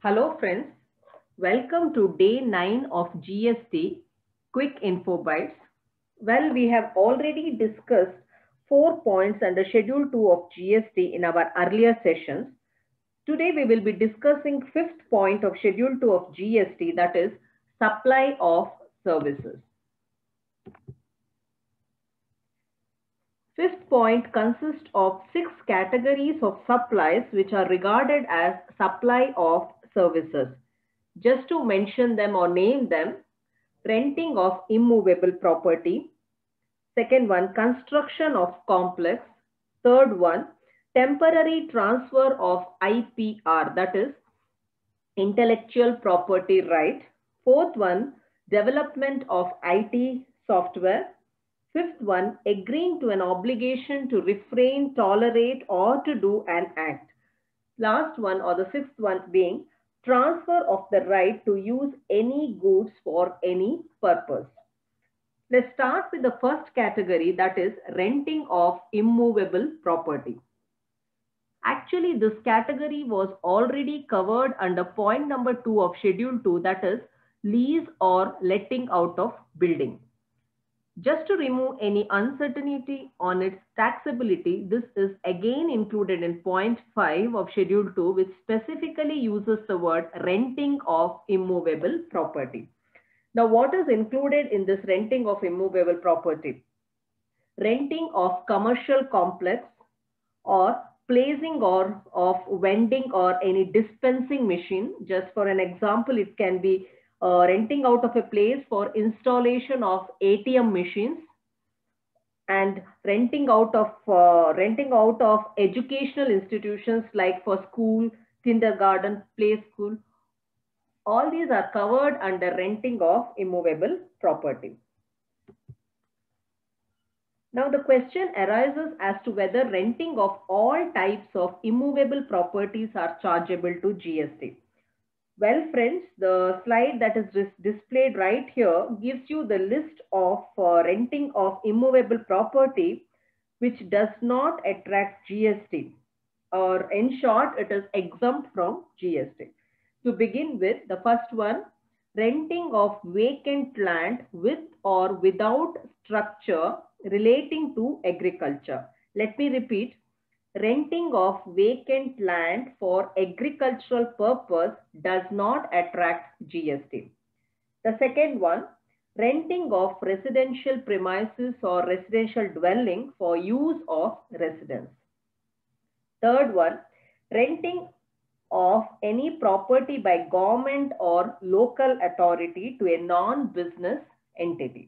Hello friends, welcome to day 9 of GST Quick Info Bites. Well, we have already discussed 4 points under Schedule 2 of GST in our earlier sessions. Today we will be discussing 5th point of Schedule 2 of GST, that is supply of services. 5th point consists of 6 categories of supplies which are regarded as supply of services. Just to mention them or name them: renting of immovable property. Second one, construction of complex. Third one, temporary transfer of IPR, that is intellectual property right. Fourth one, development of IT software. Fifth one, agreeing to an obligation to refrain, tolerate, or to do an act. Last one, or the sixth one, being transfer of the right to use any goods for any purpose. Let's start with the first category, that is renting of immovable property. Actually, this category was already covered under point number 2 of Schedule 2, that is lease or letting out of building. Just to remove any uncertainty on its taxability, this is again included in point 5 of Schedule 2, which specifically uses the word renting of immovable property. Now, what is included in this renting of immovable property? Renting of commercial complex or placing or of vending or any dispensing machine. Just for an example, it can be renting out of a place for installation of ATM machines, and renting out of educational institutions like for school, kindergarten, play school. All these are covered under renting of immovable property. Now the question arises as to whether renting of all types of immovable properties are chargeable to GST. Well, friends, the slide that is displayed right here gives you the list of renting of immovable property which does not attract GST, or in short, it is exempt from GST. To begin with, the first one, renting of vacant land with or without structure relating to agriculture. Let me repeat. Renting of vacant land for agricultural purpose does not attract GST. The second one, renting of residential premises or residential dwelling for use of residence. Third one, renting of any property by government or local authority to a non-business entity.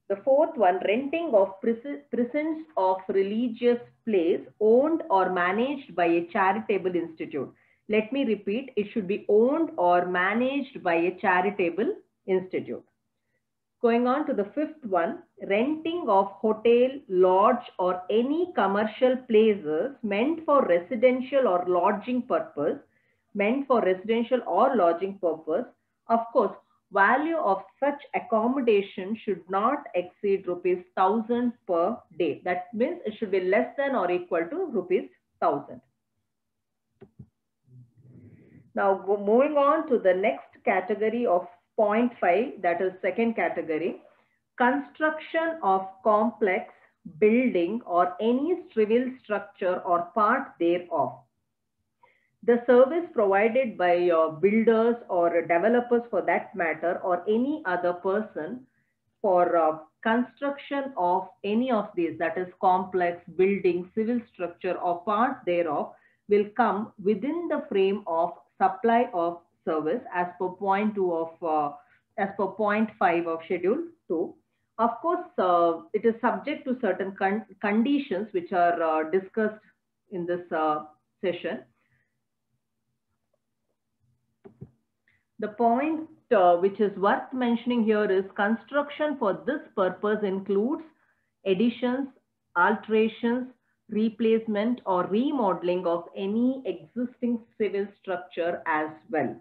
The fourth one, renting of prisons of religious place owned or managed by a charitable institute. Let me repeat, it should be owned or managed by a charitable institute. Going on to the fifth one, renting of hotel, lodge, or any commercial places meant for residential or lodging purpose. Of course, value of such accommodation should not exceed rupees 1,000 per day. That means it should be less than or equal to rupees 1,000. Now, moving on to the next category of point 5, that is second category, construction of complex building or any civil structure or part thereof. The service provided by builders or developers for that matter, or any other person for construction of any of these, that is complex building, civil structure or part thereof, will come within the frame of supply of service as per point 5 of Schedule 2. Of course, it is subject to certain conditions which are discussed in this session. The point which is worth mentioning here is construction for this purpose includes additions, alterations, replacement or remodeling of any existing civil structure as well.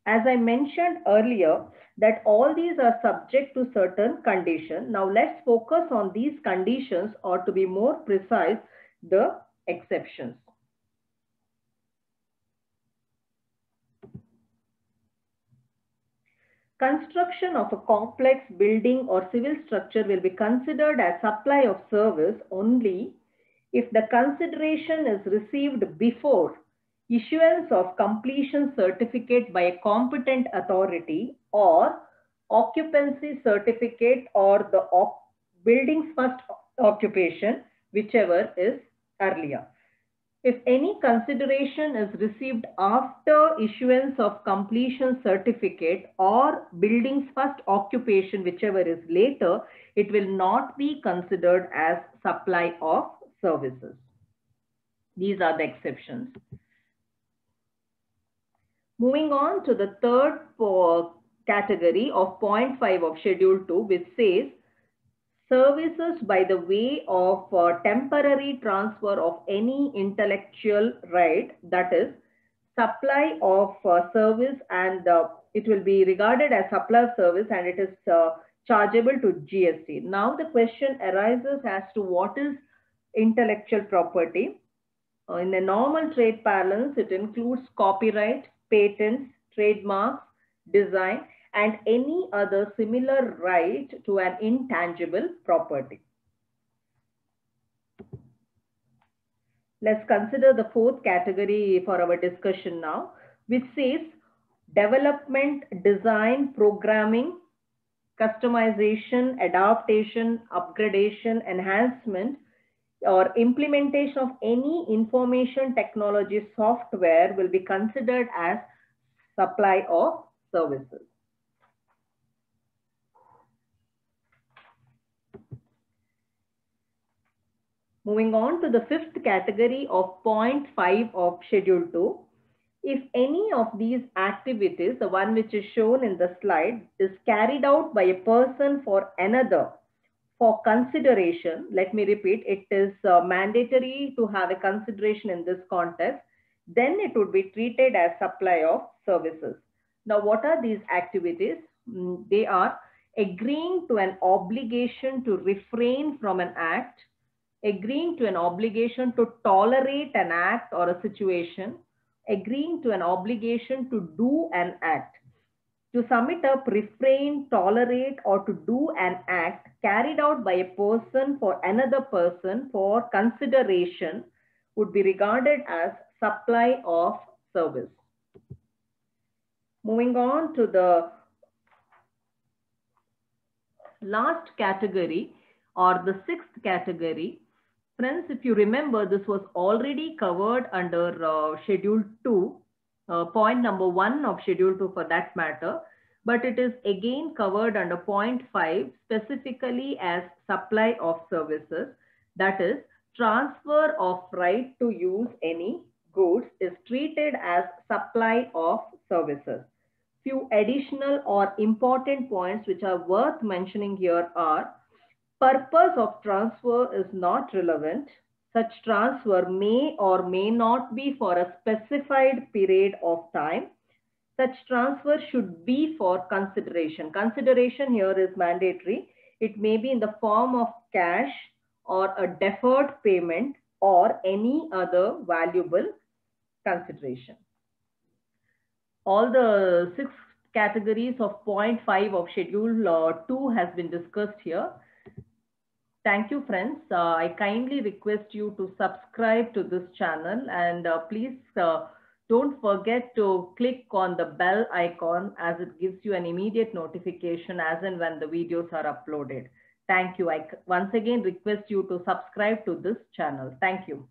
As I mentioned earlier, that all these are subject to certain conditions. Now let's focus on these conditions, or to be more precise, the exceptions. Construction of a complex building or civil structure will be considered as supply of service only if the consideration is received before issuance of completion certificate by a competent authority or occupancy certificate or the building's first occupation, whichever is earlier. If any consideration is received after issuance of completion certificate or building's first occupation, whichever is later, it will not be considered as supply of services. These are the exceptions. Moving on to the third category of point 5 of Schedule 2, which says services by the way of temporary transfer of any intellectual right, that is supply of service, and it will be regarded as supply of service and it is chargeable to GST. Now the question arises as to what is intellectual property. In a normal trade parlance, it includes copyright, patents, trademarks, design, and any other similar right to an intangible property. Let's consider the fourth category for our discussion now, which says development, design, programming, customization, adaptation, upgradation, enhancement, or implementation of any information technology software will be considered as supply of services. Moving on to the fifth category of point 5 of Schedule 2. If any of these activities, the one which is shown in the slide, is carried out by a person for another for consideration, let me repeat, it is mandatory to have a consideration in this context, then it would be treated as supply of services. Now, what are these activities? They are agreeing to an obligation to refrain from an act, agreeing to an obligation to tolerate an act or a situation, agreeing to an obligation to do an act. To sum it up, refrain, tolerate, or to do an act carried out by a person for another person for consideration would be regarded as supply of service. Moving on to the last category, or the sixth category. Friends, if you remember, this was already covered under Schedule 2, point number 1 of Schedule 2 for that matter, but it is again covered under point 5, specifically as supply of services. That is, transfer of right to use any goods is treated as supply of services. Few additional or important points which are worth mentioning here are: purpose of transfer is not relevant. Such transfer may or may not be for a specified period of time. Such transfer should be for consideration. Consideration here is mandatory. It may be in the form of cash or a deferred payment or any other valuable consideration. All the 6 categories of point 5 of Schedule 2 has been discussed here. Thank you, friends. I kindly request you to subscribe to this channel, and please don't forget to click on the bell icon, as it gives you an immediate notification as and when the videos are uploaded. Thank you. I once again request you to subscribe to this channel. Thank you.